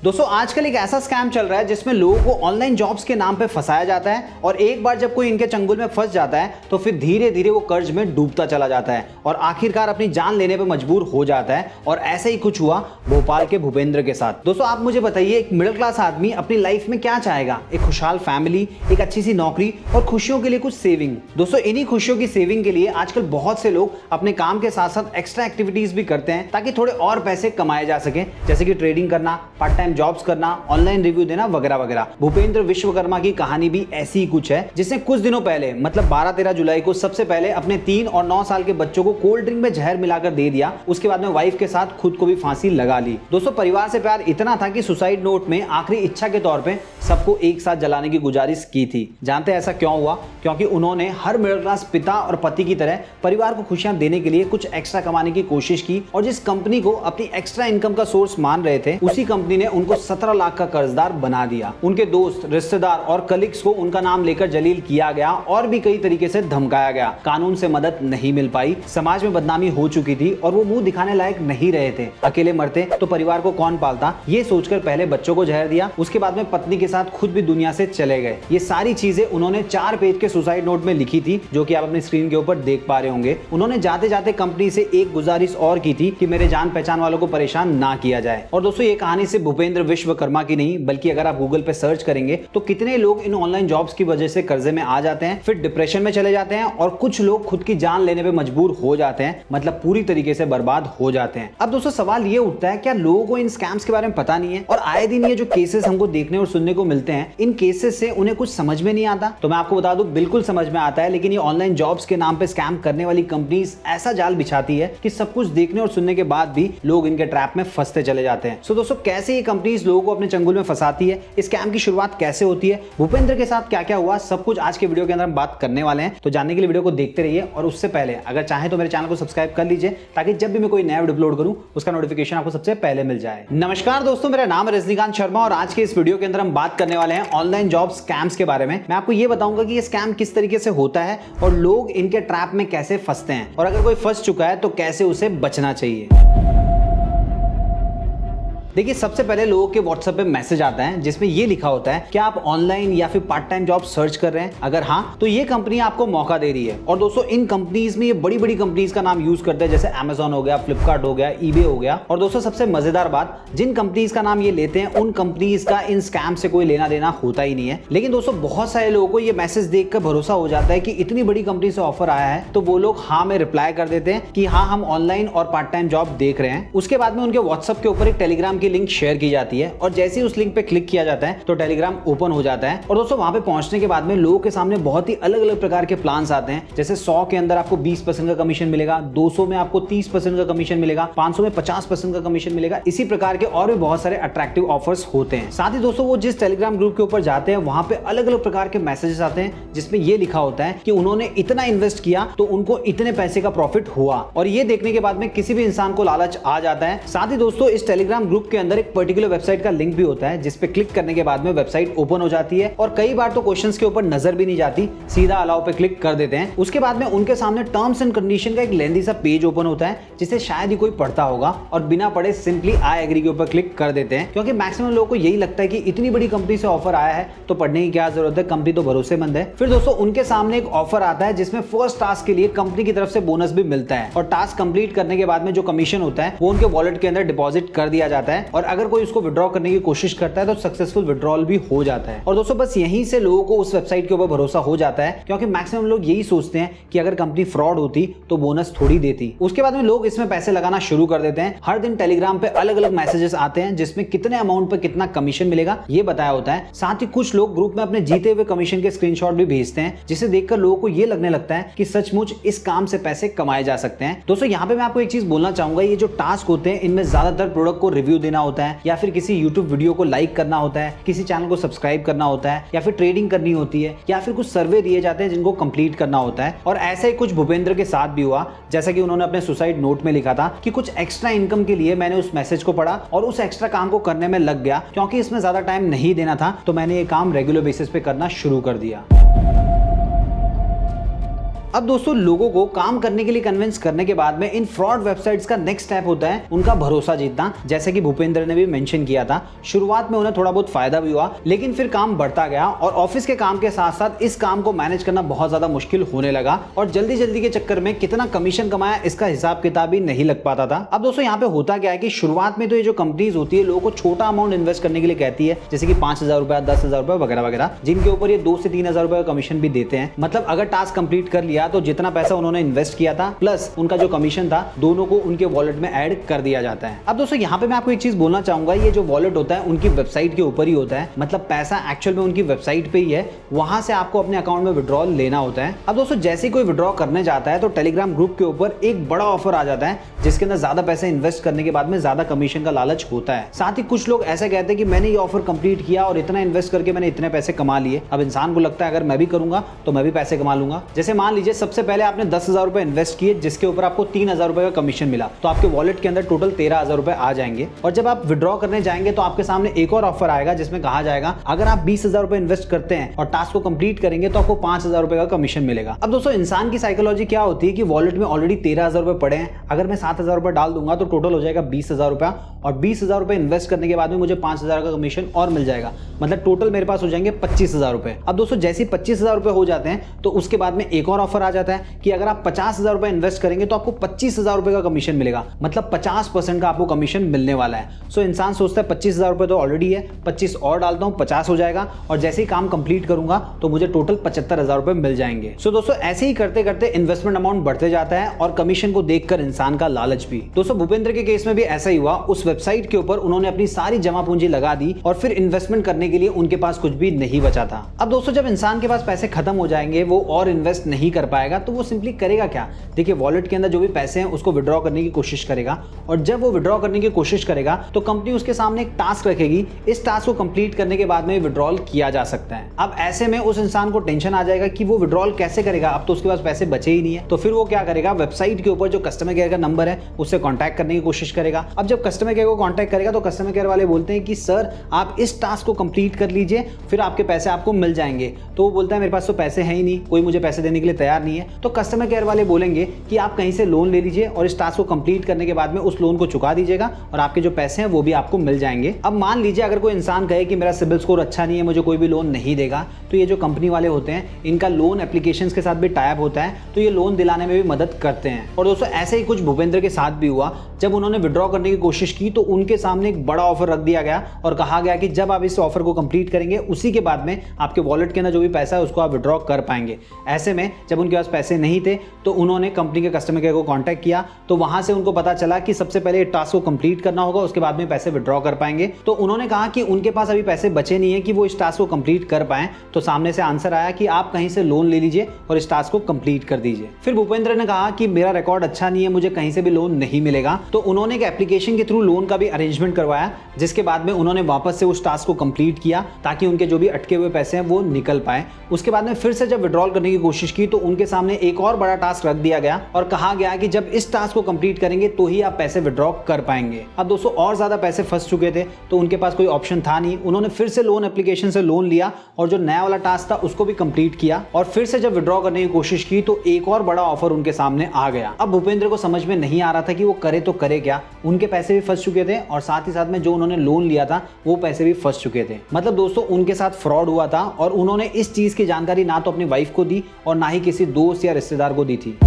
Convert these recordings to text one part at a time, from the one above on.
दोस्तों आजकल एक ऐसा स्कैम चल रहा है जिसमें लोगों को ऑनलाइन जॉब्स के नाम पे फंसाया जाता है और एक बार जब कोई इनके चंगुल में फंस जाता है तो फिर धीरे धीरे वो कर्ज में डूबता चला जाता है और आखिरकार अपनी जान लेने पे मजबूर हो जाता है। और ऐसे ही कुछ हुआ भोपाल के भूपेंद्र के साथ। दोस्तों आप मुझे बताइए, एक मिडिल क्लास आदमी अपनी लाइफ में क्या चाहेगा? एक खुशहाल फैमिली, एक अच्छी सी नौकरी और खुशियों के लिए कुछ सेविंग। दोस्तों इन्हीं खुशियों की सेविंग के लिए आजकल बहुत से लोग अपने काम के साथ साथ एक्स्ट्रा एक्टिविटीज भी करते हैं ताकि थोड़े और पैसे कमाए जा सके, जैसे कि ट्रेडिंग करना, पार्ट टाइम जॉब्स करना, ऑनलाइन रिव्यू देना वगैरह वगैरह। भूपेंद्र विश्वकर्मा की कहानी भी ऐसी ही कुछ है, जिसने कुछ दिनों पहले मतलब 12-13 जुलाई को सबसे पहले अपने 3 और 9 साल के बच्चों को कोल्ड ड्रिंक में जहर मिलाकर दे दिया। उसके बाद में वाइफ के साथ खुद को भी फांसी लगा ली। दोस्तों परिवार से प्यार इतना था कि सुसाइड नोट में आखिरी इच्छा के तौर पे सबको एक साथ जलाने की गुजारिश की थी। जानते हैं ऐसा क्यों हुआ? क्योंकि उन्होंने हर मिडिल क्लास पिता और पति की तरह परिवार को खुशियां देने के लिए कुछ एक्स्ट्रा कमाने की कोशिश की और जिस कंपनी को अपनी एक्स्ट्रा इनकम का सोर्स मान रहे थे उसी कंपनी ने उनको 17 लाख का कर्जदार बना दिया। उनके दोस्त, रिश्तेदार और कलीग्स को उनका नाम लेकर जलील किया गया और भी कई तरीके से धमकाया गया। कानून से मदद नहीं मिल पाई, समाज में बदनामी हो चुकी थी और वो मुंह दिखाने लायक नहीं रहे थे। अकेले मरते तो परिवार को कौन पालता, ये सोचकर पहले बच्चों को जहर दिया, उसके बाद में पत्नी के साथ खुद भी दुनिया से चले गए। ये सारी चीजें उन्होंने 4 पेज के सुसाइड नोट में लिखी थी, जो कि आप अपनी स्क्रीन के ऊपर देख पा रहे होंगे। उन्होंने जाते जाते कंपनी से एक गुजारिश और की थी कि मेरे जान पहचान वालों को परेशान ना किया जाए। और दोस्तों ये कहानी सिर्फ भूपेंद्र विश्वकर्मा की नहीं, बल्कि अगर आप गूगल पे सर्च करेंगे तो कितने लोग इन ऑनलाइन जॉब्स की वजह से कर्जे में आ जाते हैं, फिर डिप्रेशन में चले जाते हैं और कुछ लोग खुद की जान लेने पे मजबूर हो जाते हैं, मतलब पूरी तरीके से बर्बाद हो जाते हैं। अब दोस्तों सवाल ये उठता है, क्या लोगों को इन स्कैम्स के बारे में पता नहीं है? और आए दिन ये जो केसेस हमको देखने और सुनने को मिलते हैं, इन केसेस से उन्हें कुछ समझ में नहीं आता। तो मैं आपको बता दूं, बिल्कुल समझ में आता है, लेकिन ये ऑनलाइन जॉब्स के नाम पे स्कैम करने वाली कंपनीज ऐसा जाल बिछाती है कि सब कुछ देखने और सुनने के बाद भी लोग इनके ट्रैप में फंसते चले जाते हैं। सो दोस्तों कैसे ये कंपनीज लोगों को अपने चंगुल में फंसाती है, इस स्कैम की शुरुआत कैसे होती है, भूपेंद्र के साथ क्या क्या हुआ, सब कुछ आज के वीडियो के अंदर हम बात करने वाले हैं। तो जानने के लिए वीडियो को देखते रहिए और उससे पहले अगर चाहें तो मेरे चैनल को सब्सक्राइब कर लीजिए ताकि जब भी मैं कोई नया वीडियो अपलोड करूं उसका नोटिफिकेशन आपको सबसे पहले मिल जाए। नमस्कार दोस्तों, मेरा नाम है रजनीकांत शर्मा और आज के इस वीडियो के अंदर हम बात करने वाले हैं ऑनलाइन जॉब स्कैम्स के बारे में। मैं आपको ये बताऊंगा कि ये स्कैम किस तरीके से होता है और लोग इनके ट्रैप में कैसे फंसते हैं और अगर कोई फंस चुका है तो कैसे उसे बचना चाहिए। देखिए सबसे पहले लोगों के व्हाट्सएप पे मैसेज आता है जिसमें ये लिखा होता है कि आप ऑनलाइन या फिर पार्ट टाइम जॉब सर्च कर रहे हैं, अगर हाँ तो ये कंपनी आपको मौका दे रही है। और दोस्तों इन कंपनीज में ये बड़ी बड़ी कंपनीज का नाम यूज करते हैं, जैसे Amazon हो गया, फ्लिपकार्ट हो गया, eBay हो गया। और दोस्तों सबसे मजेदार बात, जिन कंपनीज का नाम ये लेते हैं उन कंपनीज का इन स्कैम से कोई लेना देना होता ही नहीं है। लेकिन दोस्तों बहुत सारे लोगों को ये मैसेज देखकर भरोसा हो जाता है कि इतनी बड़ी कंपनी से ऑफर आया है, तो वो लोग हाँ में रिप्लाई कर देते हैं कि हाँ हम ऑनलाइन और पार्ट टाइम जॉब देख रहे हैं। उसके बाद में उनके व्हाट्सएप के ऊपर एक टेलीग्राम की लिंक शेयर की जाती है और जैसे ही उस लिंक पे क्लिक किया जाता है तो टेलीग्राम ओपन हो जाता है। और दोस्तों वहां पे पहुंचने के बाद में लोगों के सामने बहुत ही अलग अलग प्रकार के प्लान्स आते हैं, जैसे 100 के अंदर आपको 20% का कमीशन मिलेगा, 200 में आपको 30% का कमीशन मिलेगा, 500 में 50% का कमीशन मिलेगा। इसी प्रकार के और भी बहुत सारे अट्रैक्टिव ऑफर्स होते हैं। साथ ही दोस्तों वो जिस टेलीग्राम ग्रुप के ऊपर जाते हैं वहां पे अलग अलग प्रकार के मैसेजेस आते हैं जिसमें ये लिखा होता है कि उन्होंने इतना इन्वेस्ट किया तो उनको इतने पैसे का प्रॉफिट हुआ। और ये देखने के बाद में किसी भी इंसान को लालच आ जाता है। साथ ही दोस्तों इस टेलीग्राम ग्रुप के अंदर एक पर्टिकुलर वेबसाइट का लिंक भी होता है जिस पे क्लिक करने के बाद में वेबसाइट ओपन हो जाती है और कई बार तो क्वेश्चंस के ऊपर नजर भी नहीं जाती, सीधा अलाउ पे क्लिक कर देते हैं। उसके बाद में उनके सामने टर्म्स एंड कंडीशन का एक लेंथी सा पेज ओपन होता है जिसे शायद ही कोई पढ़ता होगा और बिना पढ़े सिंपली आई एग्री के ऊपर क्लिक कर देते हैं, क्योंकि मैक्सिमम लोगों को यही लगता है कि इतनी बड़ी कंपनी से ऑफर आया है तो पढ़ने की क्या जरूरत है, कंपनी तो भरोसेमंद है। फिर दोस्तों उनके सामने एक ऑफर आता है जिसमें फर्स्ट टास्क के लिए कंपनी की तरफ से बोनस भी मिलता है और टास्क कंप्लीट करने के बाद में जो कमीशन होता है वो उनके वॉलेट के अंदर डिपॉजिट कर दिया जाता है और अगर कोई उसको विड्रॉ करने की कोशिश करता है तो सक्सेसफुल विड्रॉल भी हो जाता है। और दोस्तों बस यहीं से लोगों को उस वेबसाइट के ऊपर भरोसा हो जाता है, क्योंकि मैक्सिमम लोग यही सोचते हैं कि अगर कंपनी फ्रॉड होती तो बोनस थोड़ी देती। उसके बाद में लोग इसमें पैसे लगाना शुरू कर देते हैं। हर दिन टेलीग्राम पे अलग अलग मैसेजेस आते हैं जिसमें कितने अमाउंट पे कितना कमीशन मिलेगा ये बताया होता है। साथ ही कुछ लोग ग्रुप में अपने जीते हुए कमीशन के स्क्रीनशॉट भी भेजते हैं, जिसे देखकर लोगों को ये लगने लगता है कि सचमुच इस काम से पैसे कमाए जा सकते हैं। दोस्तों यहाँ पे मैं आपको एक चीज बोलना चाहूंगा, ये जो टास्क होते हैं इनमें ज्यादातर प्रोडक्ट को रिव्यू देना होता है या फिर किसी यूट्यूब वीडियो को लाइक करना होता है, किसी चैनल को सब्सक्राइब करना होता है या फिर ट्रेडिंग करनी होती है या फिर कुछ सर्वे दिए जाते हैं जिनको कंप्लीट करना होता है। और ऐसे ही कुछ भूपेंद्र के साथ भी हुआ, जैसा कि उन्होंने अपने सुसाइड नोट में लिखा था कि कुछ एक्स्ट्रा इनकम के लिए मैंने उस मैसेज को पढ़ा और उस एक्स्ट्रा काम को करने में लग गया, क्योंकि इसमें ज्यादा टाइम नहीं देना था तो मैंने ये काम रेगुलर बेसिस पे करना शुरू कर दिया। अब दोस्तों लोगों को काम करने के लिए कन्विंस करने के बाद में इन फ्रॉड वेबसाइट्स का नेक्स्ट स्टेप होता है उनका भरोसा जीतना। जैसे कि भूपेंद्र ने भी मेंशन किया था, शुरुआत में उन्हें थोड़ा बहुत फायदा भी हुआ, लेकिन फिर काम बढ़ता गया और ऑफिस के काम के साथ साथ इस काम को मैनेज करना बहुत ज्यादा मुश्किल होने लगा और जल्दी जल्दी के चक्कर में कितना कमीशन कमाया इसका हिसाब किताब ही नहीं लग पाता था। अब दोस्तों यहाँ पे होता क्या है कि शुरुआत में तो ये जो कंपनीज होती है लोगों को छोटा अमाउंट इन्वेस्ट करने के लिए कहती है, जैसे कि 5,000 रुपया, 10,000 रुपया वगैरह वगैरह, जिनके ऊपर ये 2 से 3,000 रुपए का कमीशन भी देते हैं। मतलब अगर टास्क कंप्लीट कर लिया तो जितना पैसा उन्होंने इन्वेस्ट किया था प्लस उनका जो कमीशन था दोनों को उनके वॉलेट में ऐड कर दिया जाता है। अब दोस्तों यहाँ पे मैं आपको एक चीज बोलना चाहूंगा, ये जो वॉलेट होता है उनकी वेबसाइट के ऊपर ही होता है, मतलब पैसा एक्चुअल में उनकी वेबसाइट पे ही है, वहां से आपको अपने अकाउंट में विड्रॉल लेना होता है। अब दोस्तों जैसे ही कोई विड्रॉ करने जाता है तो टेलीग्राम ग्रुप के ऊपर एक बड़ा ऑफर आ जाता है जिसके अंदर ज्यादा पैसे इन्वेस्ट करने के बाद में ज्यादा कमीशन का लालच होता है। साथ ही कुछ लोग ऐसे कहते हैं कि मैंने ये ऑफर कंप्लीट किया और इतना इन्वेस्ट करके मैंने इतने पैसे कमा लिए। अब इंसान को लगता है अगर मैं भी करूंगा तो मैं भी पैसे कमा लूंगा। जैसे मान लीजिए सबसे पहले आपने 10,000 रुपए इन्वेस्ट किए जिसके ऊपर आपको 3,000 रुपए का कमीशन मिला, तो आपके वॉलेट के अंदर टोटल 13,000 रुपए आ जाएंगे। और जब आप विड्रॉ करने जाएंगे तो आपके सामने एक और ऑफर आएगा जिसमें कहा जाएगा अगर आप 20,000 रुपए इन्वेस्ट करते हैं और टास्क को कंप्लीट करेंगे तो आपको 5,000 रुपए का कमीशन मिलेगा। अब दोस्तों इंसान की साइकोलॉजी क्या होती है कि वॉलेट में ऑलरेडी 13,000 रुपए पड़े हैं, अगर मैं 7,000 रुपए डाल दूंगा तो टोटल हो जाएगा 20,000 रुपया और 20,000 रुपए इन्वेस्ट करने के बाद में मुझे 5,000 का कमीशन और मिल जाएगा, मतलब टोटल मेरे पास हो जाएंगे 25,000 रुपए। अब दोस्तों जैसे ही 25,000 रुपए हो जाते हैं तो उसके बाद में एक और ऑफर आ जाता है कि अगर आप 50,000 रुपए इन्वेस्ट करेंगे तो आपको 25,000 रुपए का कमीशन मिलेगा, मतलब 50% का आपको कमीशन मिलने वाला है। सो इंसान सोचता है 25,000 रुपए तो ऑलरेडी है, 25 और डालता हूँ 50 हो जाएगा और जैसे ही काम कंप्लीट करूंगा तो मुझे टोटल 75,000 रुपए मिल जाएंगे। सो दोस्तों ऐसे ही करते करते इन्वेस्टमेंट अमाउंट बढ़ते जाता है और कमीशन को देखकर इंसान का लालच भी। दोस्तों भूपेंद्र के केस में भी ऐसा ही हुआ, उस वेबसाइट के ऊपर उन्होंने अपनी सारी जमा पूंजी लगा दी और फिर इन्वेस्टमेंट करने के लिए उनके पास कुछ भी नहीं बचा था। अब दोस्तों जब इंसान के पास पैसे खत्म हो जाएंगे, वो और इन्वेस्ट नहीं कर पाएगा तो वो सिंपली करेगा क्या? देखिए वॉलेट के अंदर जो भी पैसे हैं उसको विड्रॉ करने की कोशिश करेगा और जब वो विड्रॉ करने की कोशिश करेगा तो कंपनी उसके सामने एक टास्क रखेगी, इस टास्क को कंप्लीट करने के बाद में विड्रॉल किया जा सकता है। अब ऐसे में उस इंसान को टेंशन आ जाएगा कि वो विड्रॉल कैसे करेगा, अब तो उसके पास पैसे बचे ही नहीं है। तो फिर वो क्या करेगा, वेबसाइट के ऊपर जो कस्टमर केयर का नंबर है उससे कॉन्टैक्ट करने की कोशिश करेगा। अब जब कस्टमर केयर को कॉन्टैक्ट करेगा तो कस्टमर केयर वाले बोलते हैं कि सर आप इस टास्क को कंप्लीट कर लीजिए फिर आपके पैसे आपको मिल जाएंगे। तो वो बोलता है मेरे पास तो पैसे हैं ही नहीं, कोई मुझे पैसे देने के लिए तैयार नहीं है। तो कस्टमर केयर वाले बोलेंगे कि आप कहीं से लोन ले लीजिए और इस टास्क को कंप्लीट करने के बाद में उस लोन को चुका दीजिएगा और आपके जो पैसे हैं वो भी आपको मिल जाएंगे। अब मान लीजिए अगर कोई इंसान कहे कि मेरा सिबिल स्कोर अच्छा नहीं है, मुझे कोई भी लोन नहीं देगा, तो ये जो कंपनी वाले होते हैं इनका लोन एप्लीकेशंस के साथ भी टाई अप होता है, तो ये लोन दिलाने में भी मदद करते हैं। और दोस्तों ऐसे ही कुछ भूपेंद्र के साथ भी हुआ, जब उन्होंने विड्रॉ करने की कोशिश की तो उनके सामने एक बड़ा ऑफर रख दिया गया और कहा गया कि जब आप इस ऑफर को कंप्लीट करेंगे उसी के बाद में आपके वॉलेट के अंदर जो भी पैसा है उसको आप विड्रॉ कर पाएंगे। ऐसे में जब उनके पास पैसे नहीं थे तो उन्होंने कंपनी के कस्टमर केयर को कांटेक्ट किया, तो वहां से उनको पता चला कि सबसे पहले टास्क को कंप्लीट करना होगा, उसके बाद में पैसे विड्रॉ कर पाएंगे। तो उन्होंने कहा कि उनके पास अभी पैसे बचे नहीं है कि वो इस टास्क को कंप्लीट कर पाए। तो सामने से आंसर आया कि आप कहीं से लोन ले लीजिए और इस टास्क को कंप्लीट कर दीजिए। फिर भूपेंद्र ने कहा कि मेरा रिकॉर्ड अच्छा नहीं है, मुझे कहीं से भी लोन नहीं मिलेगा। तो उन्होंने एक एप्लीकेशन के थ्रू लोन का भी अरेंजमेंट करवाया, जिसके बाद में उन्होंने वापस से उस टास्क को कंप्लीट किया ताकि उनके जो भी अटके हुए पैसे हैं वो निकल पाए। उसके बाद में फिर से जब विड्रॉल करने की कोशिश की तो उनके सामने एक और बड़ा टास्क रख दिया गया और कहा गया कि जब इस टास्क को कंप्लीट करेंगे तो ही आप पैसे विड्रॉ कर पाएंगे। अब दोस्तों और ज्यादा पैसे फंस चुके थे तो उनके पास कोई ऑप्शन था नहीं, उन्होंने फिर से लोन एप्लीकेशन से लोन लिया और जो नया वाला टास्क था उसको भी कंप्लीट किया और फिर से जब विड्रॉ करने की कोशिश की तो एक और बड़ा ऑफर उनके सामने आ गया। अब भूपेंद्र को समझ में नहीं आ रहा था कि वो करे तो करे क्या, उनके पैसे भी फंस चुके थे और साथ ही साथ में जो उन्होंने लोन लिया था वो पैसे भी फंस चुके थे। मतलब दोस्तों उनके साथ फ्रॉड हुआ था और उन्होंने इस चीज की जानकारी ना तो अपनी वाइफ को दी और ना ही किसी दोस्त या रिश्तेदार को दी थी।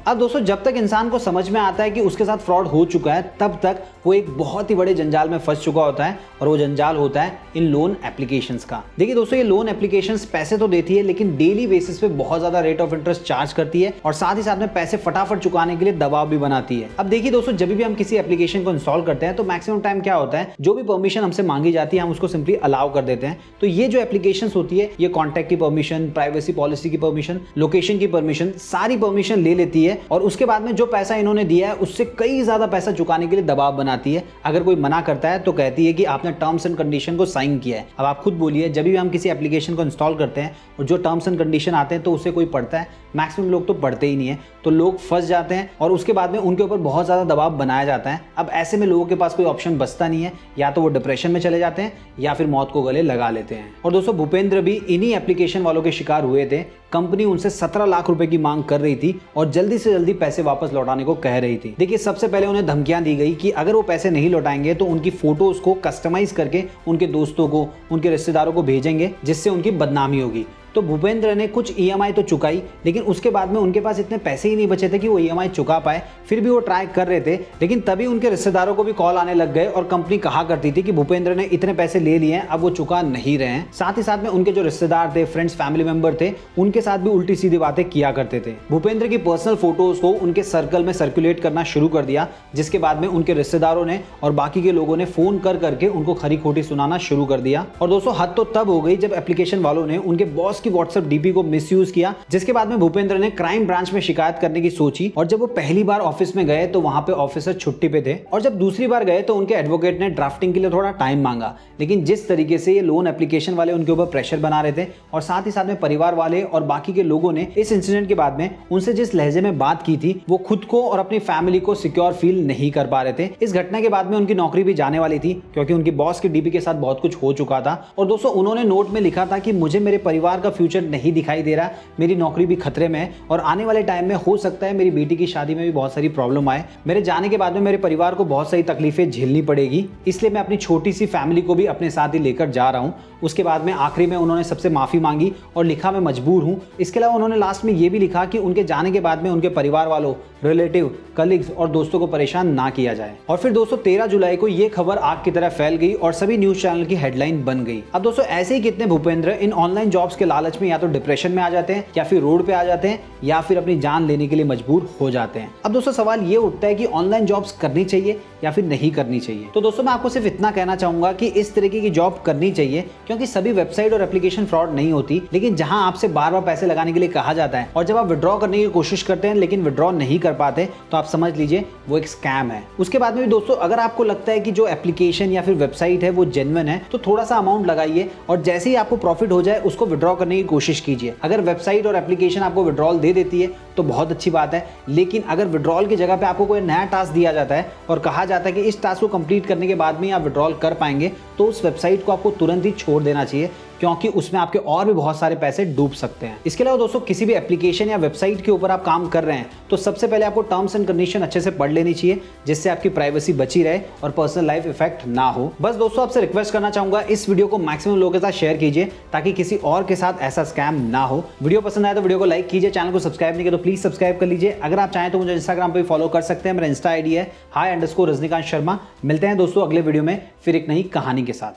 अब दोस्तों जब तक इंसान को समझ में आता है कि उसके साथ फ्रॉड हो चुका है तब तक वो एक बहुत ही बड़े जंजाल में फंस चुका होता है और वो जंजाल होता है इन लोन एप्लीकेशंस का। देखिए दोस्तों ये लोन एप्लीकेशंस पैसे तो देती है लेकिन डेली बेसिस पे बहुत ज्यादा रेट ऑफ इंटरेस्ट चार्ज करती है और साथ ही साथ में पैसे फटाफट चुकाने के लिए दबाव भी बनाती है। अब देखिए दोस्तों जब भी हम किसी एप्लीकेशन को इंस्टॉल करते हैं तो मैक्सिमम टाइम क्या होता है, जो भी परमिशन हमसे मांगी जाती है हम उसको सिंपली अलाउ कर देते हैं। तो ये जो एप्लीकेशंस होती है ये कॉन्टैक्ट की परमिशन, प्राइवेसी पॉलिसी की परमिशन, लोकेशन की परमिशन, सारी परमिशन ले लेती है और उसके बाद में जो पैसा इन्होंने दिया है उससे कई ज्यादा पैसा चुकाने के लिए दबाव बनाती है। अगर कोई मना करता है तो कहती है कि आपने टर्म्स एंड कंडीशन को साइन किया है। अब आप खुद बोलिए, जब भी हम किसी एप्लीकेशन को इंस्टॉल करते हैं और जो टर्म्स एंड कंडीशन आते हैं तो उसे कोई पढ़ता है? मैक्सिमम लोग तो पढ़ते ही नहीं है, तो लोग फंस जाते हैं और उसके बाद में उनके ऊपर बहुत ज्यादा दबाव बनाया जाता है। अब ऐसे में लोगों के पास कोई ऑप्शन बचता नहीं है, या तो वो डिप्रेशन में चले जाते हैं या फिर मौत को गले लगा लेते हैं। और दोस्तों भूपेंद्र भी इन्हीं एप्लीकेशन वालों के शिकार हुए थे कंपनी उनसे 17 लाख रुपए की मांग कर रही थी और जल्दी से जल्दी पैसे वापस लौटाने को कह रही थी। देखिए, सबसे पहले उन्हें धमकियां दी गई कि अगर वो पैसे नहीं लौटाएंगे तो उनकी फोटोज को कस्टमाइज करके उनके दोस्तों को, उनके रिश्तेदारों को भेजेंगे, जिससे उनकी बदनामी होगी। तो भूपेंद्र ने कुछ ईएमआई तो चुकाई, लेकिन उसके बाद में उनके पास इतने पैसे ही नहीं बचे थे कि वो ईएमआई चुका पाए। फिर भी वो ट्राई कर रहे थे, लेकिन तभी उनके रिश्तेदारों को भी कॉल आने लग गए और कंपनी कहा करती थी कि भूपेंद्र ने इतने पैसे ले लिए हैं, अब वो चुका नहीं रहे हैं। साथ ही साथ में उनके जो रिश्तेदार थे, फ्रेंड्स, फैमिली मेंबर थे, उनके साथ भी उल्टी सीधी बातें किया करते थे। भूपेंद्र की पर्सनल फोटोज को उनके सर्कल में सर्कुलेट करना शुरू कर दिया, जिसके बाद में उनके रिश्तेदारों ने और बाकी के लोगों ने फोन कर करके उनको खरी खोटी सुनाना शुरू कर दिया। और दोस्तों, हद तो तब हो गई जब एप्लीकेशन वालों ने उनके बॉस की व्हाट्सएप डीपी को मिसयूज किया, जिसके बाद में भूपेंद्र ने क्राइम ब्रांच में शिकायत करने की सोची। और जब वो पहली बार ऑफिस में गए तो वहां पे ऑफिसर छुट्टी पे थे, और जब दूसरी बार गए तो उनके एडवोकेट ने ड्राफ्टिंग के लिए थोड़ा टाइम मांगा। लेकिन जिस तरीके से ये लोन एप्लीकेशन वाले उनके ऊपर प्रेशर बना रहे थे और साथ ही साथ में परिवार वाले और बाकी के लोगों ने इस इंसिडेंट के बाद में उनसे जिस लहजे में बात की थी, वो खुद को और अपनी फैमिली को सिक्योर फील नहीं कर पा रहे थे। इस घटना के बाद में उनकी नौकरी भी जाने वाली थी, क्योंकि उनकी बॉस की डीपी के साथ बहुत कुछ हो चुका था। और दोस्तों, उन्होंने नोट में लिखा था कि मुझे मेरे परिवार का फ्यूचर नहीं दिखाई दे रहा, मेरी नौकरी भी खतरे में है और आने वाले टाइम में हो सकता है मेरी बेटी की शादी में भी बहुत सारी प्रॉब्लम आए। मेरे जाने के बाद में मेरे परिवार को बहुत सारी तकलीफें झेलनी पड़ेगी, इसलिए मैं अपनी छोटी सी फैमिली को भी अपने साथ ही लेकर जा रहा हूं। उसके बाद में आखिरी में उन्होंने सबसे माफी मांगी और लिखा, मैं मजबूर हूं। इसके अलावा उन्होंने लास्ट में यह भी लिखा कि उनके जाने के बाद में उनके परिवार वालों, रिलेटिव, कलीग्स और दोस्तों को परेशान ना किया जाए। और फिर दोस्तों, 13 जुलाई को यह खबर आग की तरह फैल गई और सभी न्यूज चैनल की हेडलाइन बन गई। अब दोस्तों, ऐसे ही कितने भूपेंद्र इन ऑनलाइन जॉब्स के लालच में या तो डिप्रेशन में आ जाते हैं, या फिर रोड पे आ जाते हैं, या फिर अपनी जान लेने के लिए मजबूर हो जाते हैं। अब दोस्तों, सवाल ये उठता है कि ऑनलाइन जॉब्स करनी चाहिए या फिर नहीं करनी चाहिए। तो दोस्तों, मैं आपको सिर्फ इतना कहना चाहूंगा कि इस तरीके की जॉब करनी चाहिए, क्योंकि सभी वेबसाइट और एप्लीकेशन फ्रॉड नहीं होती। लेकिन जहां आपसे बार बार पैसे लगाने के लिए कहा जाता है और जब आप विड्रॉ करने की कोशिश करते हैं लेकिन विड्रॉ नहीं कर पाते, तो आप समझ लीजिए वो एक स्कैम है। उसके बाद में भी दोस्तों, अगर आपको लगता है कि जो एप्लीकेशन या फिर वेबसाइट है वो जेन्युइन है, तो थोड़ा सा अमाउंट लगाइए और जैसे ही आपको प्रॉफिट हो जाए उसको विड्रॉ करने की कोशिश कीजिए। अगर वेबसाइट और एप्लीकेशन आपको विड्रॉल दे देती है तो बहुत अच्छी बात है, लेकिन अगर विड्रॉल की जगह पे आपको कोई नया टास्क दिया जाता है और कहा जाता है कि इस टास्क को कंप्लीट करने के बाद में आप विड्रॉल कर पाएंगे, तो उस वेबसाइट को आपको तुरंत ही छोड़ देना चाहिए, क्योंकि उसमें आपके और भी बहुत सारे पैसे डूब सकते हैं। इसके अलावा दोस्तों, किसी भी एप्लीकेशन या वेबसाइट के ऊपर आप काम कर रहे हैं तो सबसे पहले आपको टर्म्स एंड कंडीशन अच्छे से पढ़ लेनी चाहिए, जिससे आपकी प्राइवेसी बची रहे और पर्सनल लाइफ इफेक्ट ना हो। बस दोस्तों, आपसे रिक्वेस्ट करना चाहूंगा, इस वीडियो को मैक्सिमम लोगों के साथ शेयर कीजिए ताकि किसी और के साथ ऐसा स्कैम ना हो। वीडियो पसंद आए तो वीडियो को लाइक कीजिए, चैनल को सब्सक्राइब नहीं किया तो प्लीज सब्सक्राइब कर लीजिए। अगर आप चाहें तो मुझे इंस्टाग्राम पर फॉलो कर सकते हैं, मेरा इंस्टा आईडी है hi_रजनीकांत शर्मा। मिलते हैं दोस्तों अगले वीडियो में फिर एक नई कहानी के साथ।